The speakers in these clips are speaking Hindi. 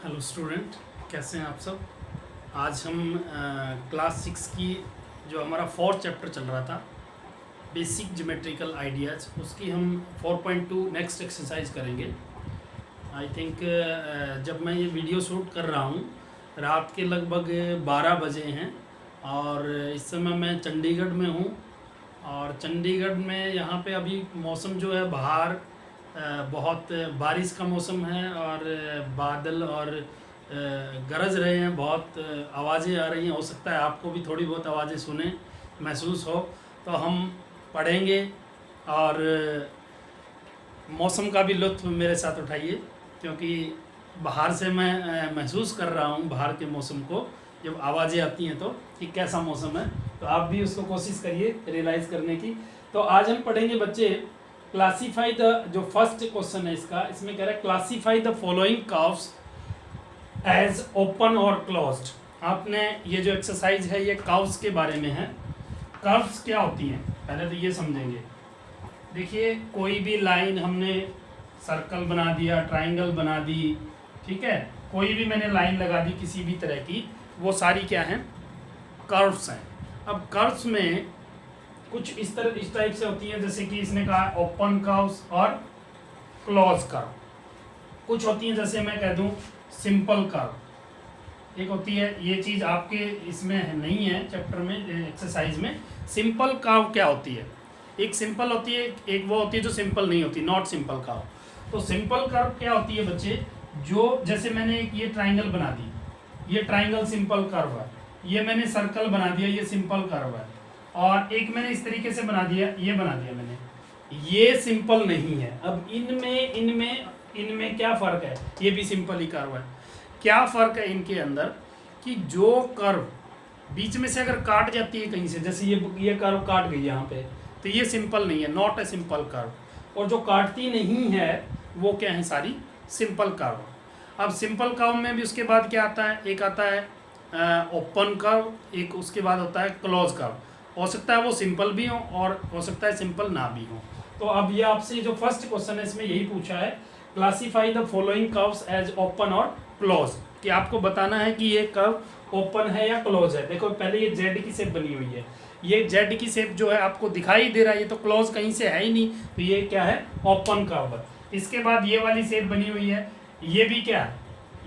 हेलो स्टूडेंट, कैसे हैं आप सब। आज हम क्लास 6 की जो हमारा फोर्थ चैप्टर चल रहा था बेसिक ज्योमेट्रिकल आइडियाज़, उसकी हम 4.2 नेक्स्ट एक्सरसाइज करेंगे। आई थिंक जब मैं ये वीडियो शूट कर रहा हूँ रात के लगभग 12 बजे हैं और इस समय मैं चंडीगढ़ में हूँ। और चंडीगढ़ में यहाँ पे अभी मौसम जो है बाहर बहुत बारिश का मौसम है और बादल और गरज रहे हैं, बहुत आवाज़ें आ रही हैं। हो सकता है आपको भी थोड़ी बहुत आवाज़ें सुने महसूस हो। तो हम पढ़ेंगे और मौसम का भी लुत्फ़ मेरे साथ उठाइए, क्योंकि बाहर से मैं महसूस कर रहा हूँ बाहर के मौसम को। जब आवाज़ें आती हैं तो कि कैसा मौसम है, तो आप भी उसको कोशिश करिए रियलाइज़ करने की। तो आज हम पढ़ेंगे बच्चे क्लासीफाई द, जो फर्स्ट क्वेश्चन है इसका, इसमें कह रहा है classify the following curves as open और क्लोज्ड। आपने ये जो एक्सरसाइज है ये कर्व्स के बारे में है। कर्व्स क्या होती हैं पहले तो ये समझेंगे। देखिए, कोई भी लाइन हमने सर्कल बना दिया, ट्राइंगल बना दी, ठीक है, कोई भी मैंने लाइन लगा दी किसी भी तरह की, वो सारी क्या हैं, कर्व्स हैं। अब कर्व्स में कुछ इस टाइप से होती है, जैसे कि इसने कहा ओपन कर्व्स और क्लोज कर्व। कुछ होती हैं जैसे मैं कह दूं सिंपल कर्व। एक होती है, ये चीज़ आपके इसमें नहीं है चैप्टर में, एक्सरसाइज में। सिंपल कर्व क्या होती है, एक सिंपल होती है, एक वो होती है जो सिंपल नहीं होती, नॉट सिंपल कर्व। तो सिंपल कर्व क्या होती है बच्चे, जो जैसे मैंने एक ये ट्राइंगल बना दी, ये ट्राइंगल सिंपल कर्व है। ये मैंने सर्कल बना दिया, ये सिंपल कर्व है। और एक मैंने इस तरीके से बना दिया, ये बना दिया मैंने, ये सिंपल नहीं है। अब इनमें क्या फ़र्क है, ये भी सिंपल ही कर्व है। क्या फ़र्क है इनके अंदर कि जो कर्व बीच में से अगर काट जाती है कहीं से, जैसे ये कर्व काट गई यहाँ पे, तो ये सिंपल नहीं है, नॉट ए सिंपल कर्व। और जो काटती नहीं है वो क्या है, सारी सिंपल कर्व। अब सिंपल कर्व में भी उसके बाद क्या आता है, एक आता है ओपन कर्व, एक उसके बाद होता है क्लोज कर्व। हो सकता है वो सिंपल भी हो और हो सकता है सिंपल ना भी हो। तो अब ये आपसे जो फर्स्ट क्वेश्चन है इसमें यही पूछा है, classify the following curves as open और क्लोज, कि आपको बताना है कि ये कर्व ओपन है या क्लोज है। देखो पहले ये जेड की शेप बनी हुई है, ये जेड की शेप जो है आपको दिखाई दे रहा है, ये तो क्लोज कहीं से है ही नहीं, तो ये क्या है, ओपन कर्व है। इसके बाद ये वाली शेप बनी हुई है, ये भी क्या है,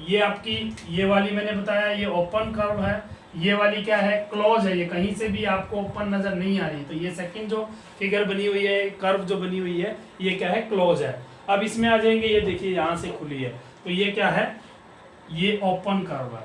ये आपकी ये वाली मैंने बताया ये ओपन कर्व है, ये वाली क्या है, क्लोज है। ये कहीं से भी आपको ओपन नजर नहीं आ रही, तो ये सेकंड जो फिगर बनी हुई है, कर्व जो बनी हुई है, ये क्या है, क्लोज है। अब इसमें आ जाएंगे, ये देखिए यहाँ से खुली है, तो ये क्या है, ये ओपन कर्व है।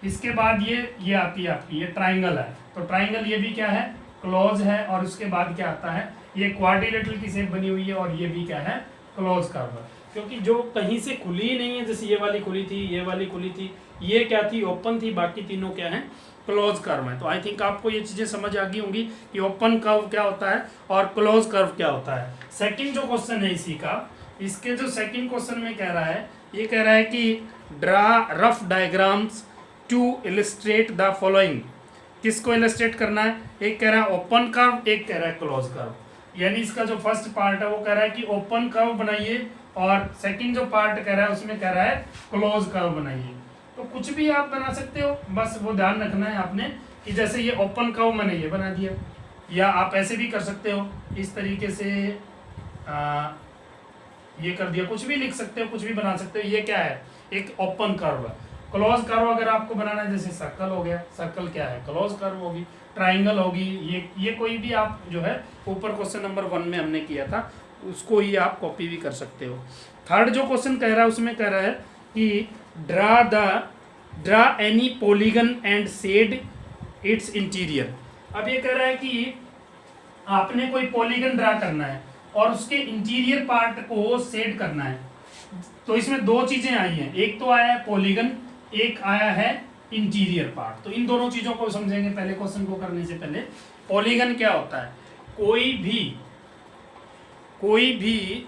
इसके बाद ये आती है आपकी, ये ट्राइंगल है, तो ट्राइंगल ये भी क्या है, क्लोज है। और उसके बाद क्या आता है, ये क्वाड्रिलेटरल की शेप बनी हुई है और ये भी क्या है, क्लोज कर्व है। क्योंकि जो कहीं से खुली ही नहीं है, जैसे ये वाली खुली थी, ये वाली खुली थी, ये क्या थी, ओपन थी, बाकी तीनों क्या है, क्लोज कर्व है। तो आई थिंक आपको ये चीज़ें समझ आ गई होंगी कि ओपन कर्व क्या होता है और क्लोज कर्व क्या होता है। सेकंड जो क्वेश्चन है इसी का, इसके जो सेकंड क्वेश्चन में कह रहा है, ये कह रहा है कि draw rough diagrams to illustrate the following. किसको इलिस्ट्रेट करना है, एक कह रहा है ओपन कर्व, एक कह रहा है क्लोज कर्व। यानी इसका जो फर्स्ट पार्ट है वो कह रहा है कि ओपन कर्व बनाइए, और सेकंड जो पार्ट कह रहा है उसमें कह रहा है क्लोज कर्व बनाइए। तो कुछ भी आप बना सकते हो, बस वो ध्यान रखना है आपने कि जैसे ये ओपन कर्व मैंने ये बना दिया, या आप ऐसे भी कर सकते हो, इस तरीके से ये कर दिया, कुछ भी लिख सकते हो, कुछ भी बना सकते हो। ये क्या है, एक ओपन कर्व है। क्लोज कर्व अगर आपको बनाना है, जैसे सर्कल हो गया, सर्कल क्या है, क्लोज कर्व होगी, ट्राइंगल होगी, ये कोई भी आप जो है ऊपर क्वेश्चन नंबर 1 में हमने किया था उसको ही आप कॉपी भी कर सकते हो। थर्ड जो क्वेश्चन कह रहा है उसमें कह रहा है कि draw any polygon and shade its interior. अब ये कह रहा है कि आपने कोई पॉलीगन ड्रा करना है और उसके इंटीरियर पार्ट को शेड करना है। तो इसमें दो चीजें आई हैं, एक तो आया है पॉलीगन, एक आया है इंटीरियर पार्ट। तो इन दोनों चीजों को समझेंगे पहले क्वेश्चन को करने से पहले। पॉलीगन क्या होता है, कोई भी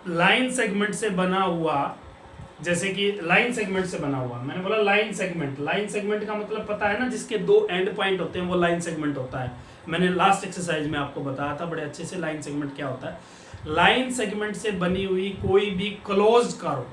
लाइन सेगमेंट से बना हुआ, जैसे कि लाइन सेगमेंट से बना हुआ, मैंने बोला लाइन सेगमेंट का मतलब पता है ना, जिसके दो एंड पॉइंट होते हैं वो लाइन सेगमेंट होता है। मैंने लास्ट एक्सरसाइज में आपको बताया था बड़े अच्छे से लाइन सेगमेंट क्या होता है। लाइन सेगमेंट से बनी हुई कोई भी क्लोज्ड कर्व,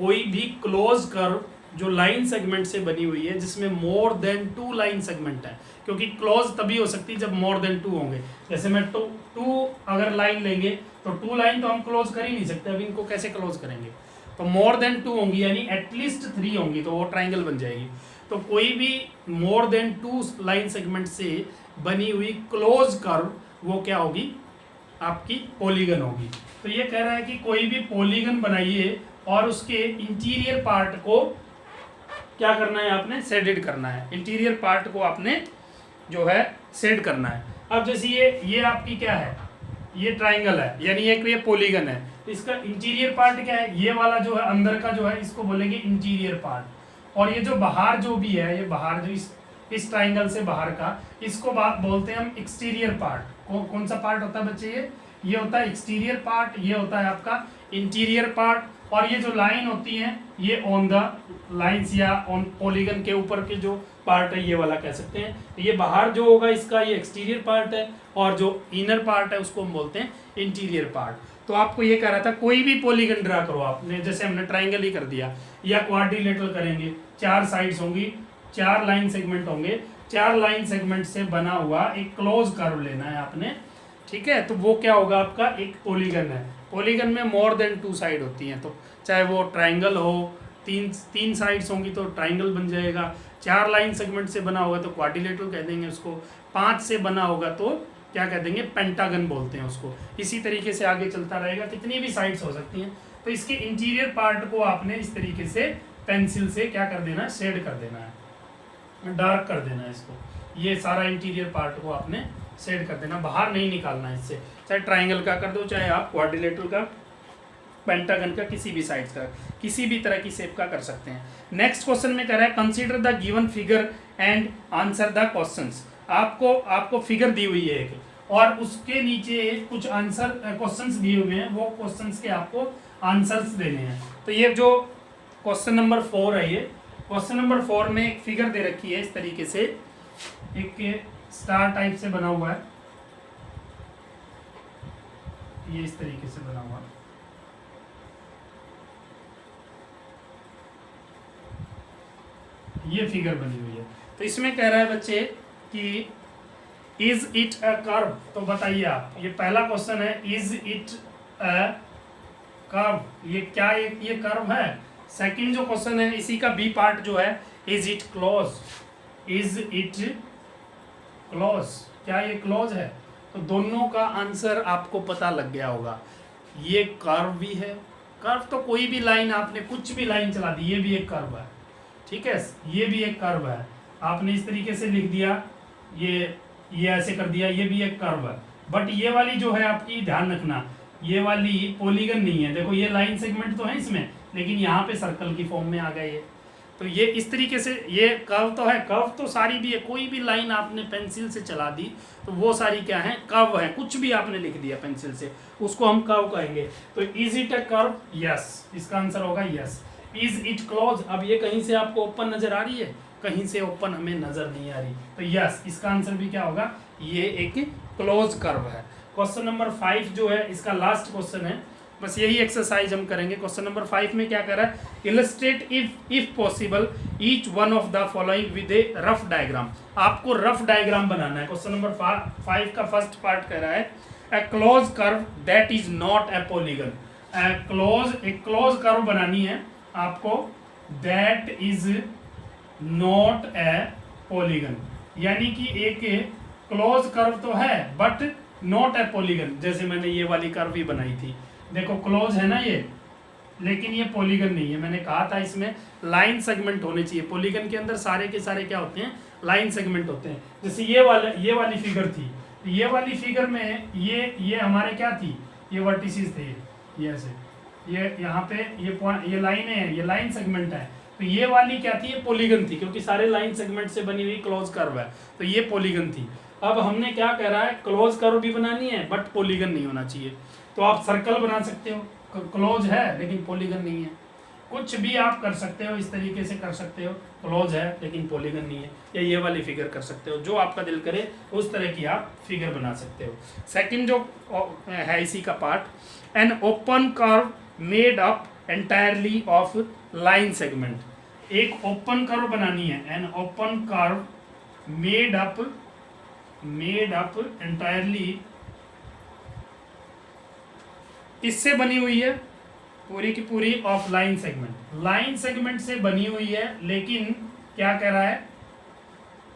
कोई भी क्लोज कर्व जो लाइन सेगमेंट से बनी हुई है जिसमें मोर देन 2 लाइन सेगमेंट है, क्योंकि क्लोज तभी हो सकती है जब मोर देन 2 होंगे। जैसे मैं टू अगर लाइन लेंगे तो 2 लाइन तो हम क्लोज कर ही नहीं सकते, अब इनको कैसे क्लोज करेंगे। तो मोर देन 2 होंगी यानी एटलीस्ट 3 होंगी तो वो ट्राइंगल बन जाएगी। तो कोई भी मोर देन 2 लाइन सेगमेंट से बनी हुई क्लोज कर्व वो क्या होगी, आपकी पॉलीगन होगी। तो ये कह रहा है कि कोई भी पॉलीगन बनाइए और उसके इंटीरियर पार्ट को क्या करना है, आपने शेडेड करना है। इंटीरियर पार्ट को आपने जो है शेड करना है। अब जैसे ये आपकी क्या है, ये ट्राइंगल है यानी ये पॉलीगन है, इसका इंटीरियर पार्ट क्या है, ये वाला जो है अंदर का जो है इसको बोलेंगे इंटीरियर पार्ट। और ये जो बाहर जो भी है, ये बाहर जो इस ट्राइंगल से बाहर का, इसको बोलते हैं हम एक्सटीरियर पार्ट। कौन सा पार्ट होता है बच्चे, ये होता है एक्सटीरियर पार्ट, ये होता है आपका इंटीरियर पार्ट। और ये जो लाइन होती है ये ऑन द लाइंस या ऑन पॉलीगन के ऊपर के जो पार्ट है ये वाला कह सकते हैं। ये बाहर जो होगा इसका ये एक्सटीरियर पार्ट है, और जो इनर पार्ट है उसको हम बोलते हैं इंटीरियर पार्ट। तो आपको ये कह रहा था कोई भी पॉलीगन ड्रा करो आपने, जैसे हमने ट्राइंगल ही कर दिया, या क्वाड्रिलेटरल करेंगे, 4 साइड्स होंगी, 4 लाइन सेगमेंट होंगे, 4 लाइन सेगमेंट से बना हुआ एक क्लोज कर्व लेना है आपने, ठीक है। तो वो क्या होगा, आपका एक पॉलीगन है। पॉलीगन में मोर देन 2 साइड होती हैं, तो चाहे वो ट्राइंगल हो, तीन साइड्स होंगी तो ट्राइंगल बन जाएगा, 4 लाइन सेगमेंट से बना होगा तो क्वाड्रिलेटरल कह देंगे उसको, 5 से बना होगा तो क्या कह देंगे, पेंटागन बोलते हैं उसको। इसी तरीके से आगे चलता रहेगा, कितनी भी साइड्स हो सकती हैं। तो इसके इंटीरियर पार्ट को आपने इस तरीके से पेंसिल से क्या कर देना है, शेड कर देना है, डार्क कर देना है इसको। ये सारा इंटीरियर पार्ट को आपने शेड कर देना, बाहर नहीं निकालना है इससे, चाहे ट्राइंगल का कर दो, चाहे आप क्वाड्रिलेटरल का, पेंटागन का, किसी भी साइड का, किसी भी तरह की शेप का कर सकते हैं। नेक्स्ट क्वेश्चन में कह रहा है consider the given figure and answer the questions. आपको फिगर दी हुई है एक, और उसके नीचे कुछ आंसर क्वेश्चंस दिए हुए हैं, वो क्वेश्चंस के आपको आंसर्स देने हैं। तो ये जो क्वेश्चन नंबर 4 है, ये क्वेश्चन नंबर 4 में एक फिगर दे रखी है इस तरीके से, एक स्टार टाइप से बना हुआ है, ये इस तरीके से बना हुआ है, ये फिगर बनी हुई है। तो इसमें कह रहा है बच्चे कि इज इट अ कर्व, तो बताइए आप, ये पहला क्वेश्चन है, इज इट अ कर्व, ये क्या ये कर्व है। सेकंड जो क्वेश्चन है इसी का बी पार्ट जो है, is it close, is it close, क्या ये क्लोज है। तो दोनों का आंसर आपको पता लग गया होगा। ये कर्व भी है, कर्व तो कोई भी लाइन आपने कुछ भी लाइन चला दी, ये भी एक कर्व है, ठीक है, ये भी एक कर्व है, आपने इस तरीके से लिख दिया, ये ऐसे कर दिया, ये भी एक कर्व है। बट ये वाली जो है आपकी, ध्यान रखना, ये वाली पॉलीगन नहीं है। देखो ये लाइन सेगमेंट तो है इसमें, लेकिन यहाँ पे सर्कल की फॉर्म में आ गया ये। तो ये इस तरीके से, ये कर्व तो है, कर्व तो सारी भी है, कोई भी लाइन आपने पेंसिल से चला दी तो वो सारी क्या है, कर्व है। कुछ भी आपने लिख दिया पेंसिल से, उसको हम कर्व कहेंगे। तो is it a curve, yes, इसका आंसर होगा यस। इज इट क्लोज, अब ये कहीं से आपको ओपन नजर आ रही है, कहीं से ओपन हमें नजर नहीं आ रही, तो यस, इसका आंसर भी क्या होगा, ये एक क्लोज कर्व है। क्वेश्चन नंबर 5 जो है इसका लास्ट क्वेश्चन है, बस यही एक्सरसाइज हम करेंगे। क्वेश्चन नंबर 5 में क्या कर रहा है, illustrate if possible each one of the following with A rough diagram. आपको रफ डायग्राम बनाना है। क्वेश्चन नंबर 5 का फर्स्ट पार्ट कह रहा है a close curve that is not a polygon. एक क्लोज कर्व बनानी है आपको, that is not a polygon, यानी कि एक क्लोज कर्व तो है बट नॉट ए पॉलीगन। जैसे मैंने ये वाली कर्व ही बनाई थी, देखो क्लोज है ना ये, लेकिन ये पॉलीगन नहीं है। मैंने कहा था इसमें लाइन सेगमेंट होने चाहिए। पॉलीगन के अंदर सारे के सारे क्या होते हैं, लाइन सेगमेंट होते हैं। जैसे ये वाली फिगर थी, ये वाली फिगर में ये हमारे क्या थी, ये वर्टिसेस थे, ये ऐसे, ये यहाँ पे ये लाइनें हैं, ये लाइन सेगमेंट है। तो ये वाली क्या थी, ये पॉलीगन थी, क्योंकि सारे लाइन सेगमेंट से बनी हुई क्लोज कर्व है, तो ये पॉलीगन थी। अब हमने क्या कह रहा है, क्लोज कर्व भी बनानी है बट पॉलीगन नहीं होना चाहिए। तो आप सर्कल बना सकते हो, क्लोज है लेकिन पॉलीगन नहीं है। कुछ भी आप कर सकते हो, इस तरीके से कर सकते हो, क्लोज है लेकिन पॉलीगन नहीं है, या ये वाली फिगर कर सकते हो, जो आपका दिल करे उस तरह की आप फिगर बना सकते हो। सेकंड जो है इसी का part, an open curve made up entirely of line segment. एक ओपन कर्व बनानी है, an open curve made up entirely, इससे बनी हुई है पूरी की पूरी of line segment. Line segment से बनी हुई है, लेकिन क्या कह रहा है,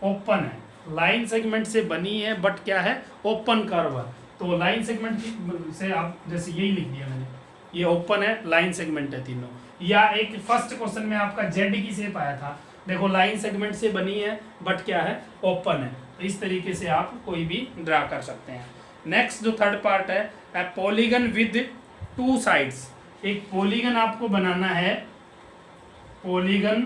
ओपन है। लाइन सेगमेंट से बनी है बट क्या है, ओपन कर्व है। तो लाइन सेगमेंट से आप जैसे यही लिख दिया मैंने, ये ओपन है, लाइन सेगमेंट है तीनों। या एक फर्स्ट क्वेश्चन में आपका जेड की शेप आया था, देखो लाइन सेगमेंट से बनी है बट क्या है, ओपन है। तो इस तरीके से आप कोई भी ड्रा कर सकते हैं। नेक्स्ट जो थर्ड पार्ट है, पॉलीगन विद टू साइड्स। एक पॉलीगन आपको बनाना है, पॉलीगन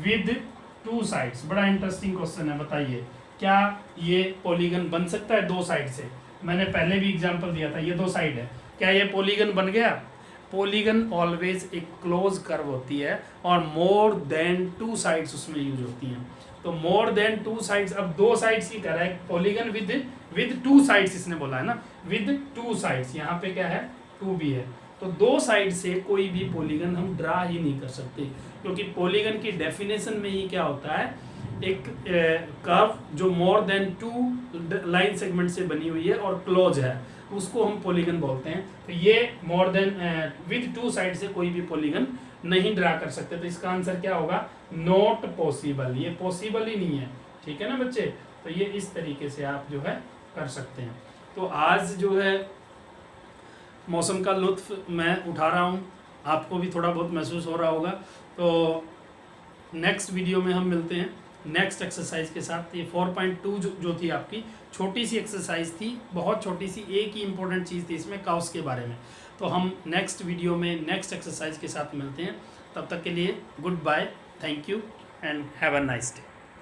विद टू साइड्स। बड़ा इंटरेस्टिंग क्वेश्चन है, बताइए क्या ये पॉलीगन बन सकता है दो साइड से? मैंने पहले भी एग्जांपल दिया था, ये दो साइड है, क्या ये पॉलीगन बन गया? पॉलीगन ऑलवेज एक क्लोज कर्व होती है और मोर देन टू साइड्स उसमें यूज होती हैं। तो मोर देन टू साइड्स, अब दो साइड्स की कह रहा है, पॉलीगन विद टू साइड्स इसने बोला है ना, विद टू साइड्स, यहाँ पे क्या है, टू भी है। तो दो साइड से कोई भी पॉलीगन हम ड्रा ही नहीं कर सकते, क्योंकि पॉलीगन की डेफिनेशन में ही क्या होता है, एक कर्व जो more than two line segment से बनी हुई है और क्लोज है, उसको हम पॉलीगन बोलते हैं। तो ये more than with two side से कोई भी पॉलीगन नहीं ड्रा कर सकते। तो इसका आंसर क्या होगा, नॉट पॉसिबल, ये पॉसिबल ही नहीं है। ठीक है ना बच्चे? तो ये इस तरीके से आप जो है कर सकते हैं। तो आज जो है मौसम का लुत्फ मैं उठा रहा हूँ, आपको भी थोड़ा बहुत महसूस हो रहा होगा। तो नेक्स्ट वीडियो में हम मिलते हैं नेक्स्ट एक्सरसाइज के साथ। ये 4.2 जो थी आपकी छोटी सी एक्सरसाइज थी, बहुत छोटी सी, एक ही इम्पोर्टेंट चीज़ थी इसमें, कर्व्स के बारे में। तो हम नेक्स्ट वीडियो में नेक्स्ट एक्सरसाइज के साथ मिलते हैं। तब तक के लिए good bye, thank you and have a nice day.